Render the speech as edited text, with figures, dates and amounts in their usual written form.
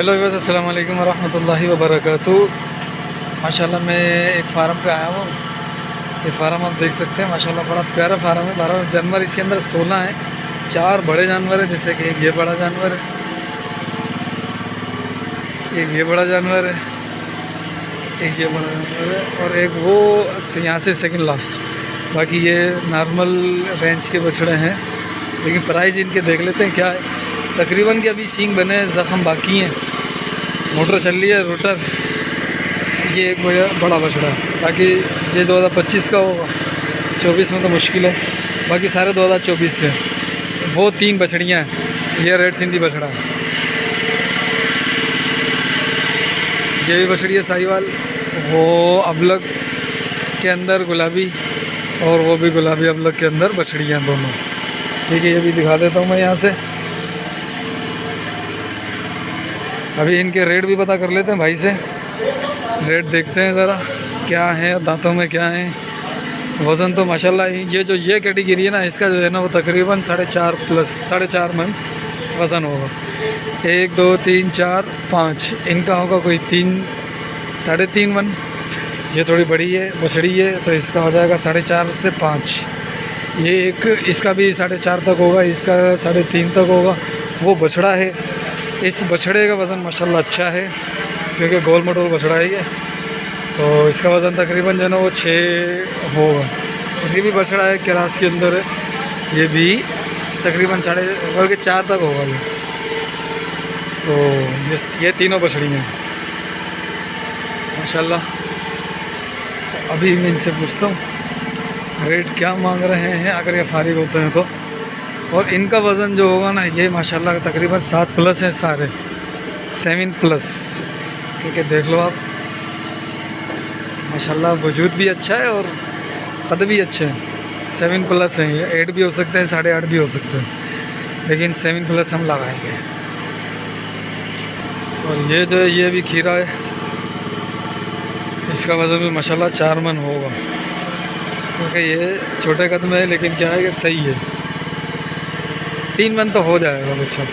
Hello viewers, अस्सलाम वालेकुम वरहमतुल्लाहि वबरकातुहू। माशाल्लाह मैं एक फार्म पे आया हूँ। ये फार्म आप देख सकते हैं, माशाल्लाह बड़ा प्यारा फार्म है। 12 जानवर इसके अंदर 16 हैं। 4 बड़े जानवर हैं, जैसे कि एक ये बड़ा जानवर है, एक ये बड़ा जानवर है, एक ये बड़ा जानवर है और एक वो यहाँ से सेकंड लास्ट। बाकी ये नॉर्मल रेंज के बछड़े हैं, लेकिन प्राइस इनके देख लेते हैं क्या है। तकरीबन के अभी सींग बने, ज़ख़म बाकी हैं, मोटर चल रही है, रोटर। ये एक बड़ा बछड़ा है। बाकी ये 2025 का होगा, 24 में तो मुश्किल है। बाकी सारे 2024 के। वो 3 बछड़ियाँ हैं। ये रेड सिंधी बछड़ा है, ये भी बछड़ी है साहिवाल। वो अबलग के अंदर गुलाबी और वो भी गुलाबी अबलग के अंदर बछड़ियाँ दोनों। ठीक है, ये भी दिखा देता हूँ मैं यहाँ से। अभी इनके रेट भी पता कर लेते हैं भाई से। रेट देखते हैं ज़रा क्या है, दांतों में क्या है। वज़न तो माशाल्लाह ये कैटेगरी है ना, इसका जो है ना वो तकरीबन 4.5 प्लस 4.5 मन वज़न होगा। 1 2 3 4 5 इनका होगा कोई 3 3.5 मन। ये थोड़ी बड़ी है, बछड़ी है, तो इसका हो जाएगा 4.5 से 5। ये एक इसका भी 4.5 तक होगा, इसका 3.5 तक होगा। वो बछड़ा है। इस बछड़े का वज़न माशाल्लाह अच्छा है, क्योंकि गोल मटोल बछड़ा है ये। तो इसका वज़न तकरीबन जो है ना वो 6 होगा। और ये भी बछड़ा है, क्रास के अंदर है। ये भी तकरीबन 4.5 तक होगा ये। तो ये तीनों बछड़ियाँ माशाल्लाह। तो अभी मैं इनसे पूछता हूँ रेट क्या मांग रहे हैं, अगर ये फारिग होते हैं तो। और इनका वज़न जो होगा ना, ये माशाल्लाह तकरीबन 7 प्लस हैं, सारे 7 प्लस। क्योंकि देख लो आप, माशाल्लाह वजूद भी अच्छा है और कद भी अच्छे हैं। 7 प्लस हैं ये। 8 भी हो सकते हैं, 8.5 भी हो सकते हैं, लेकिन 7 प्लस हम लगाएंगे। और ये जो है ये भी खीरा है, इसका वज़न भी माशाल्लाह 4 मन होगा। क्योंकि ये छोटे कद में है, लेकिन क्या है कि सही है। 3 मन तो हो जाएगा बच्चा।